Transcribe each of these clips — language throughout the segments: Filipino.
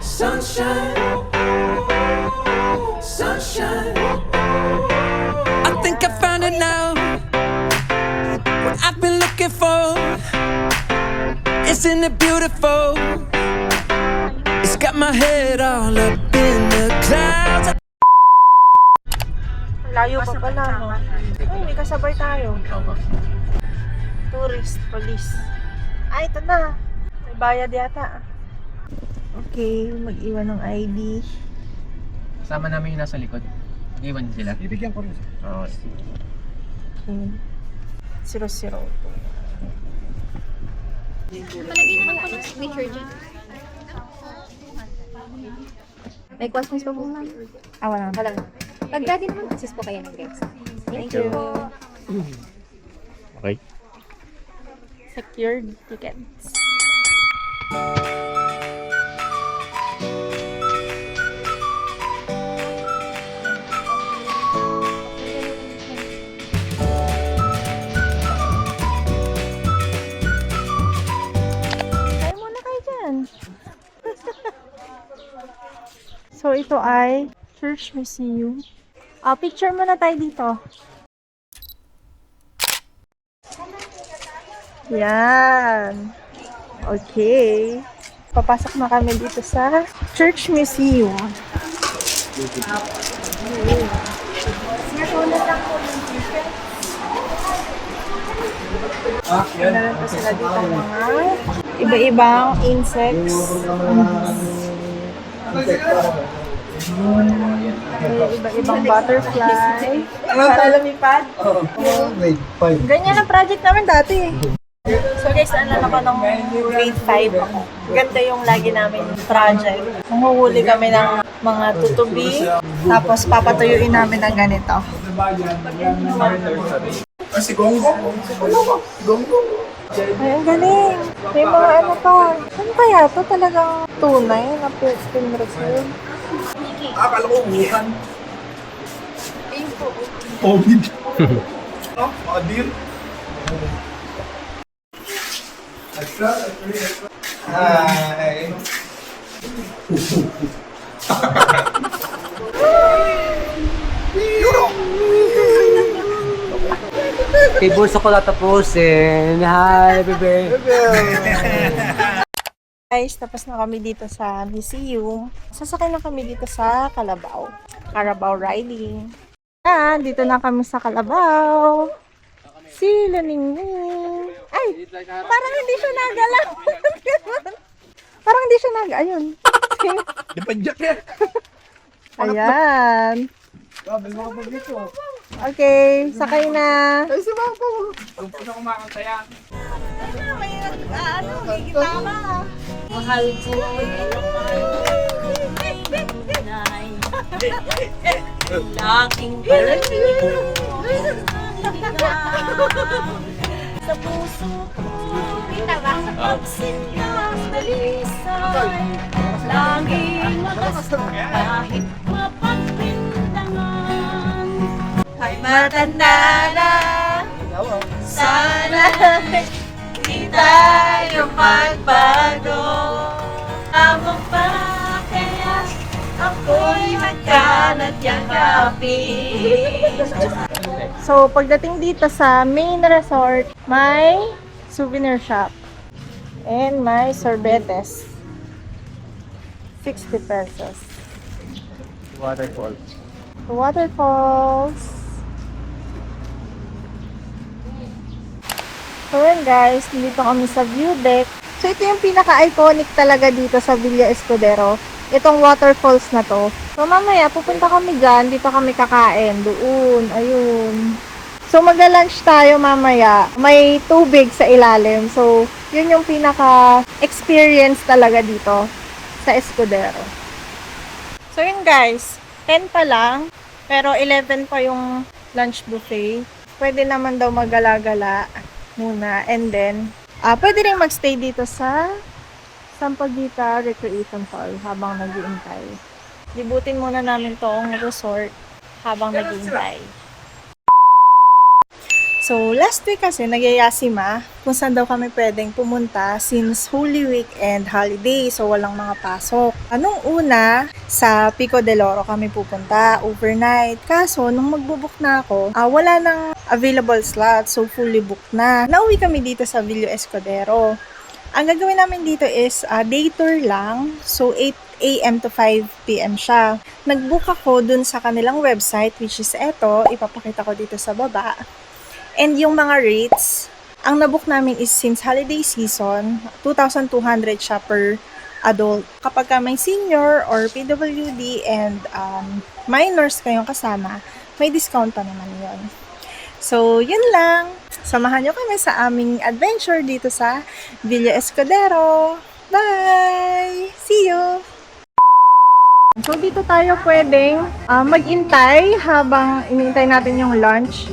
Sunshine, sunshine. I think I found it now. What I've been looking for. Isn't it beautiful? It's got my head all up in the clouds. Layo pa pala, no? Ay, may kasabay tayo. Tourist, police. Ay, ito na. May bayad yata. Okay, mag-iwan ng ID. Kasama namin yung nasa likod. Iwan sila. Bibigyan ko rin siya. Oo. Okay. 002. Palagay naman po ng signature dyan. May questions pa po, ma'am? Wala. Wala. Pagka din naman, access po kayo ng guest. Thank you po. Okay. Secured tickets. Kaya muna kayo dyan. So, ito ay Church Museum. Picture muna tayo dito. Yan. Okay. Papasok na kami dito sa Church Museum. Meron pa sila dito mga iba-ibang insects. May iba-ibang butterfly. Para lumipad. Grade 5. Ganyan ang project namin dati. So guys, ano ako nung grade 5 ako. Ganda yung lagi namin project. Manghuhuli kami ng mga tutubi, tapos papatuyuin namin ng ganito. Si Gongo. Gongo. Ay, ang galing. May mga ano pa. Ano kaya to? Talagang tunay na pin reserve. Akala ko Wuhan. COVID. Mga deal. Hi. Kay Bulso ko tatapusin. Hi, bebe. Guys, tapos na kami dito sa museum. Sasakay na kami dito sa Kalabaw. Carabao riding. Dito na kami sa Kalabaw. Si Laningning. Ay, parang hindi siya nagalaw. Parang hindi siya ayun. Di pa jack yan. Ayan. Grabe mga pagdito. Okay, sakay na. Ay, si Mama. May gitara. Mahal ko laking sa puso ko pagsintas dalisay laging makasama kahit mapagpintangan ay matanda na sana di tayo magbago amang pa kaya ako'y magkanat yakapin. So, pagdating dito sa main resort, may souvenir shop. And may sorbetes. 60 pesos. Waterfall. Waterfalls. So yun guys, dito kami sa view deck. So ito yung pinaka-iconic talaga dito sa Villa Escudero. Itong waterfalls na to. So mamaya, pupunta kami dyan. Dito kami kakain. Doon. Ayun. So magla-lunch tayo mamaya. May tubig sa ilalim. So yun yung pinaka-experience talaga dito sa Escudero. So yun guys, 10 pa lang. Pero 11 pa yung lunch buffet. Pwede naman daw magala-gala muna. And then, pwede rin magstay dito sa Sampaguita Recreation Hall habang nag-iintay. Libutin muna namin tong resort habang nag-iintay. So, last week kasi, nagyayasima kung saan daw kami pwedeng pumunta since Holy Week and holiday. So, walang mga pasok. Anong una, sa Pico de Loro kami pupunta overnight. Kaso, nung magbubook na ako, wala nang available slot. So, fully booked na. Nauwi kami dito sa Villa Escudero. Ang gagawin namin dito is day tour lang. So, 8 a.m. to 5 p.m. siya. Nag-book ako dun sa kanilang website, which is eto. Ipapakita ko dito sa baba. And yung mga rates, ang nabook namin is since holiday season, 2,200 siya per adult. Kapag ka may senior or PWD and minors kayong kasama, may discount pa naman yun. So, yun lang. Samahan nyo kami sa aming adventure dito sa Villa Escudero. Bye! See you! So, dito tayo pwedeng mag-intay habang inintay natin yung lunch.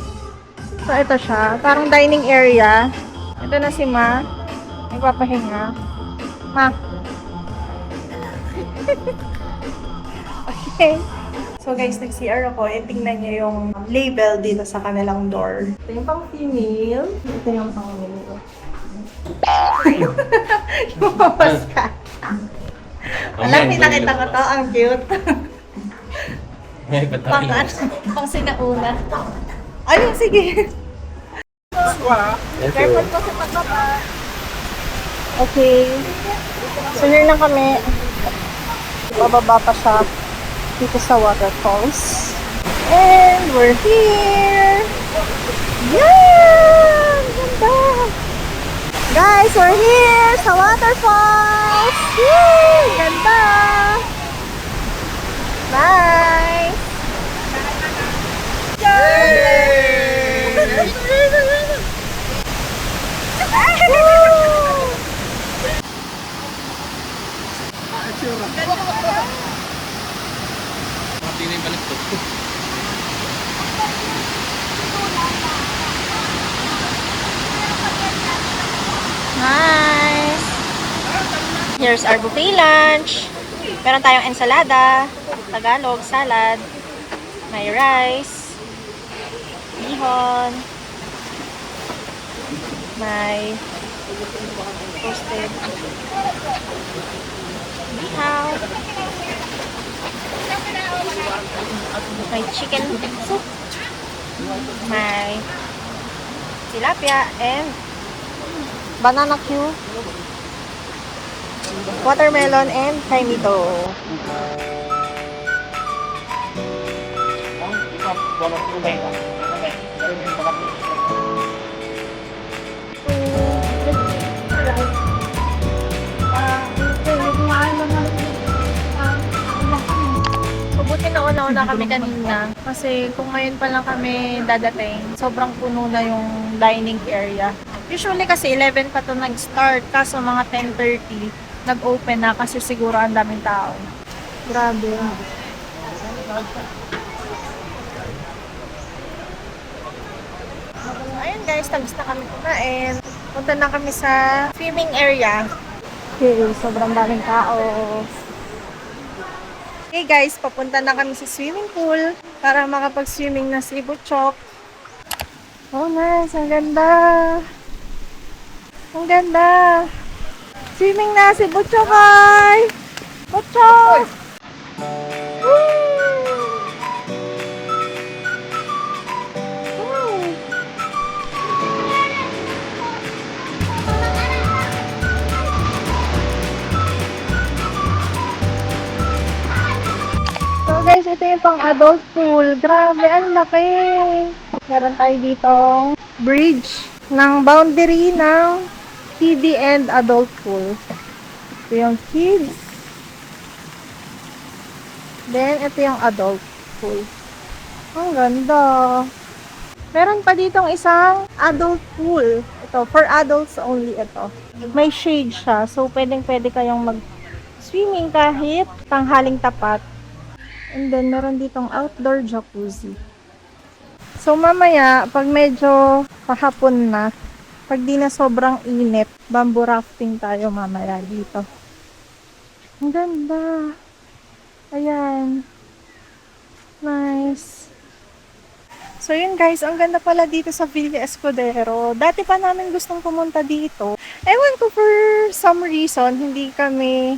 So, ito siya. Parang dining area. Ito na si Ma. Nagpapahinga. Ma. Okay. So, guys, nag-CR ako. Tingnan niyo yung label dito sa kanilang door. Ito yung pang female. Ito yung pang male. Lumapas ka. Alam, pinakita ko to. Ang cute. Pang sinauna. Ayun, sige. Careful po sa pagbaba. Okay. So, here na kami. Bababa pa siya dito sa waterfalls. And we're here! Yan! Ganda! Guys, we're here sa waterfalls! Yay! Ganda! Nice! Nice! Here's our buffet lunch. Meron tayong ensalada, Tagalog, salad, may rice, bihon, may toasted bihaw, may chicken soup, may tilapia, and banana cue, watermelon, and kaimito. Buti na una-una kami kanina kasi kung ngayon pa lang kami dadating, sobrang puno na yung dining area. Usually kasi 11 pa to nag-start, kaso mga 10:30 nag-open na kasi siguro ang daming tao. Grabe. Ayun guys, tapos na kami kumain. Punta na kami sa swimming area. Okay, sobrang daming tao. Okay guys, papunta na kami sa swimming pool para makapag-swimming na si Butchok. Oh nice, ang ganda. Ang ganda. Swimming na si Butchok ay! Butchok! Woo! Woo! So guys, ito yung pang adult pool. Grabe, ang laki. Meron tayo ditong bridge ng boundary ng kiddie and adult pool. Ito yung kids. Then, ito yung adult pool. Ang ganda. Meron pa ditong isang adult pool. Ito, for adults only ito. May shade siya. So, pwedeng-pwede kayong mag-swimming kahit tanghaling tapat. And then, meron ditong outdoor jacuzzi. So, mamaya, pag medyo pahapon na, pag di na sobrang init, bamboo rafting tayo mamaya dito. Ang ganda. Ayan. Nice. So yun guys, ang ganda pala dito sa Villa Escudero. Dati pa namin gustong pumunta dito. Ewan ko, for some reason, hindi kami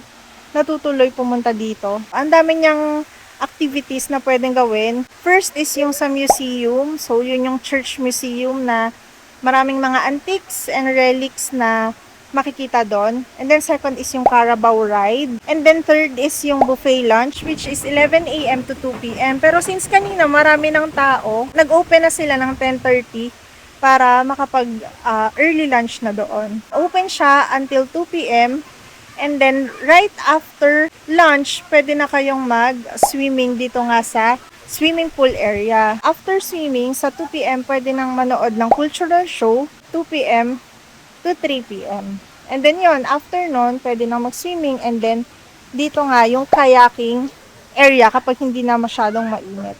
natutuloy pumunta dito. Ang dami niyang activities na pwedeng gawin. First is yung sa museum. So yun yung church museum na maraming mga antiques and relics na makikita doon. And then second is yung Carabao ride. And then third is yung buffet lunch, which is 11 a.m. to 2 p.m. Pero since kanina marami ng tao, nag-open na sila ng 10:30 para makapag early lunch na doon. Open siya until 2 p.m. And then right after lunch, pwede na kayong mag-swimming dito nga sa swimming pool area. After swimming, sa 2 p.m. pwede nang manood ng cultural show, 2 p.m. to 3 p.m. And then yon, after nun, pwede na mag-swimming, and then dito nga yung kayaking area kapag hindi na masyadong mainit.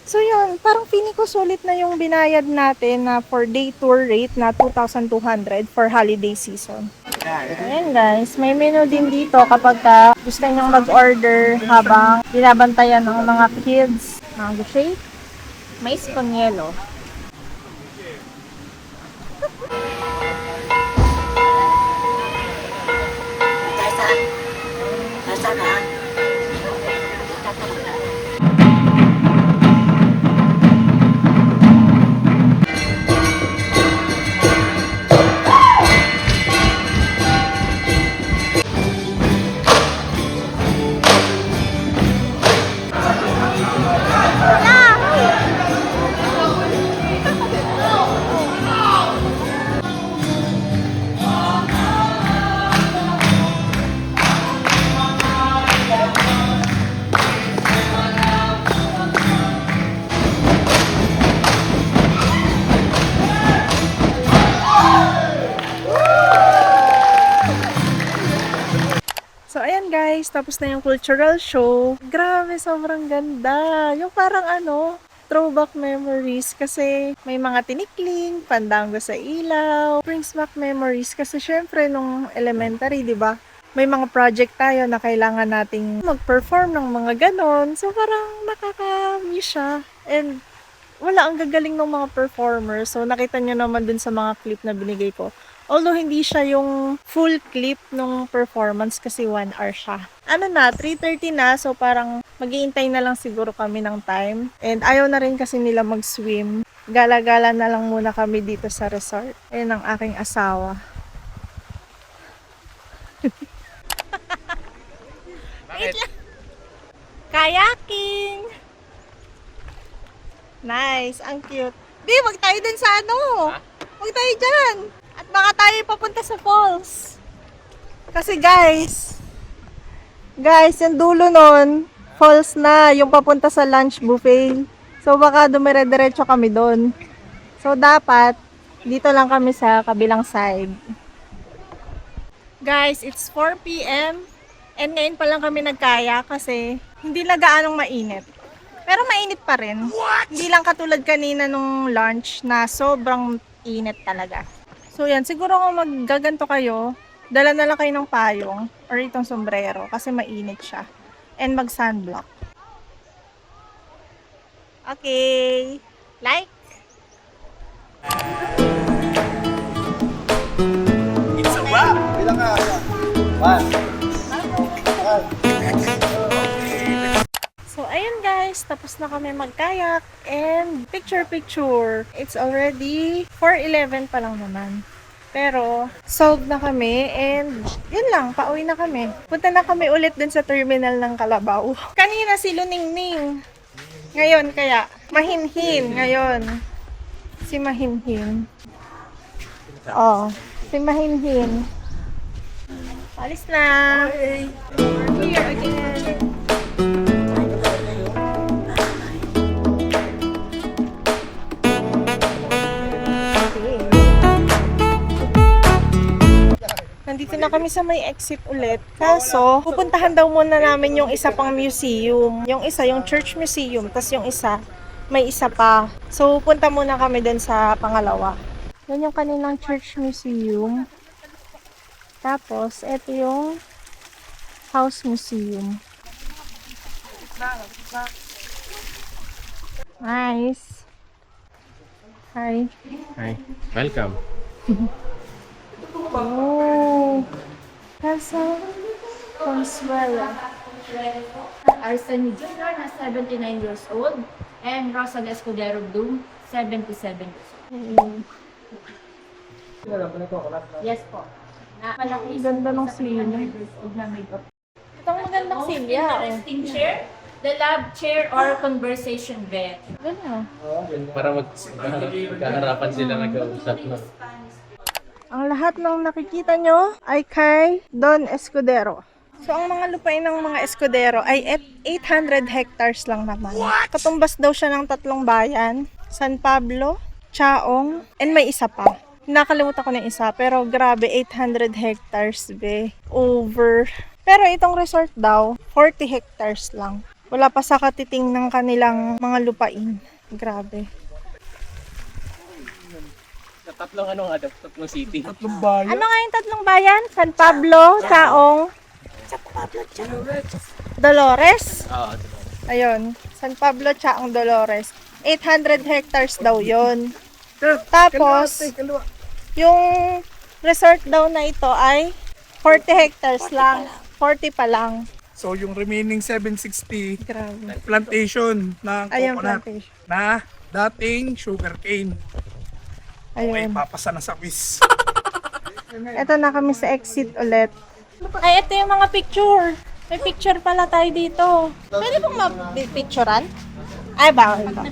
So yun, parang feeling ko sulit na yung binayad natin na for day tour rate na 2,200 for holiday season. Ayan guys, may menu din dito kapag gusto nyong mag-order habang binabantayan ng mga kids. Mango shake, mais con yelo. So, ayan guys, tapos na yung cultural show. Grabe, sobrang ganda. Yung parang throwback memories kasi may mga tinikling, pandango sa ilaw, brings back memories kasi syempre nung elementary, di ba? May mga project tayo na kailangan nating mag-perform ng mga ganon. So, parang nakaka-miss siya. And wala, ang gagaling ng mga performers. So, nakita nyo naman dun sa mga clip na binigay ko. Although, hindi siya yung full clip ng performance kasi 1 hour siya. 3:30 na. So, parang mag-iintay na lang siguro kami ng time. And ayaw na rin kasi nila mag-swim. Gala-gala na lang muna kami dito sa resort. Ayan ang aking asawa. Wait lang. Kayaking! Nice, ang cute. Di, wag tayo dun sa Wag tayo dyan. At baka tayo papunta sa falls. Kasi guys, yung dulo nun, falls na, yung papunta sa lunch buffet. So baka dumire-diretso kami doon. So dapat, dito lang kami sa kabilang side. Guys, it's 4 p.m. And ngayon pa lang kami nagkaya kasi hindi na gaanong mainit. Pero mainit pa rin. Hindi lang katulad kanina nung lunch na sobrang init talaga. So yan, siguro kung maggaganto kayo, dala na lang kayo ng payong or itong sombrero kasi mainit siya. And mag-sunblock. Okay. Like. It's a wrap! Bilang ka. 1. So, ayun guys, tapos na kami magkayak and picture. It's already 4:11 pa lang naman. Pero, solved na kami and yun lang, pauwi na kami. Punta na kami ulit dun sa terminal ng Calabao. Kanina si Luningning. Ngayon kaya, Mahinhin ngayon. Si Mahinhin. Oh, si Mahinhin. Alis na. Here again. Nandito na kami sa may exit ulit. Kaso, pupuntahan daw muna namin yung isa pang museum. Yung isa, yung church museum. Tapos yung isa, may isa pa. So, punta muna kami dun sa pangalawa. Yan yung kanilang church museum. Tapos, ito yung house museum. Nice. Hi. Hi. Welcome. Oh. Casa Consuelo. Arsen Jr. na 79 years old and Rosa Escudero Bloom, 77 years old. Yes po. Malaki Ganda ng silya. na makeup. Itong magandang silya. Oh. Resting chair, the lab chair or conversation bed. Ganda. Para magkaharapan sila nag-uusap na. Ang lahat ng nakikita nyo ay kay Don Escudero. So, ang mga lupain ng mga Escudero ay 800 hectares lang naman. Katumbas daw siya ng 3 bayan. San Pablo, Chaong, and may isa pa. Nakalimutan ko na isa, pero grabe, 800 hectares, be. Over. Pero itong resort daw, 40 hectares lang. Wala pa sa katiting ng kanilang mga lupain. Grabe. Tatlong city. Ano nga yung 3 bayan? San Pablo, Chaong, Dolores. Oo. Ayun, San Pablo, Chaong, Dolores. 800 hectares daw yun. Tapos, yung resort daw na ito ay 40 hectares lang. 40 pa lang. So yung remaining 760 Grabe. plantation ng Ayun, coconut plantation. na dating sugarcane. Okay, Ayun. papasa na sa quiz. Ito na kami sa exit ulit. Ay, ito yung mga picture. May picture pala tayo dito. Pwede bang mapicturean? Ay, bawal ba?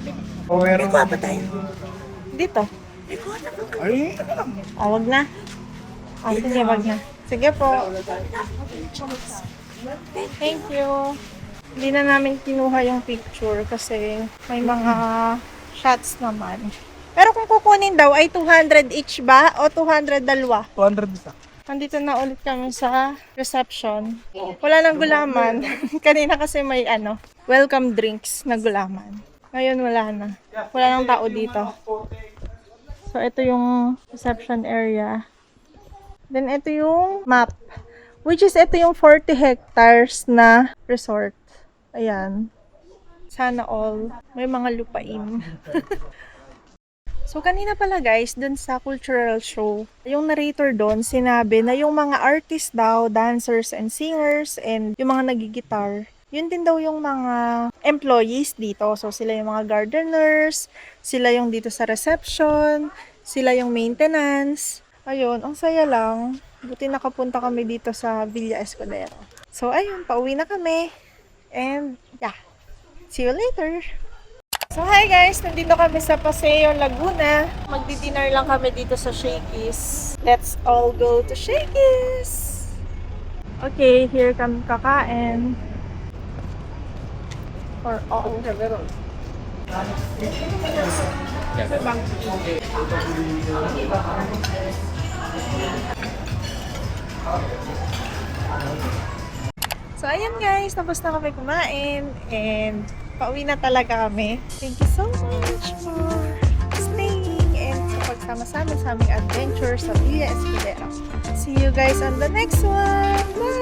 O meron pa Dito. Ay, Wag na. Sige, wag na. Sige po. Thank you. Hindi na namin kinuha yung picture kasi may mga shots naman. Pero kung kukunin daw ay 200 each ba o 200 dalawa? 200 isa. Nandito na ulit kami sa reception. Wala nang gulaman. Kanina kasi may welcome drinks na gulaman. Ngayon wala na. Wala nang tao dito. So ito yung reception area. Then ito yung map. Which is ito yung 40 hectares na resort. Ayan. Sana all. May mga lupain. So, kanina pala guys, dun sa cultural show, yung narrator doon sinabi na yung mga artists daw, dancers and singers, and yung mga nagigitar, yun din daw yung mga employees dito. So, sila yung mga gardeners, sila yung dito sa reception, sila yung maintenance. Ayun, ang saya lang. Buti nakapunta kami dito sa Villa Escudero. So, ayun, pauwi na kami. And, yeah. See you later! So, hi guys! Nandito kami sa Paseo, Laguna. Magdi-dinner lang kami dito sa Shakey's. Let's all go to Shakey's! Okay, here kami kakain. For all. So, ayan guys. Tapos na kami kumain. And pauwi na talaga kami. Thank you so much for staying and sa pagsama sa amin sa aming adventure sa Villa Escudero. See you guys on the next one. Bye!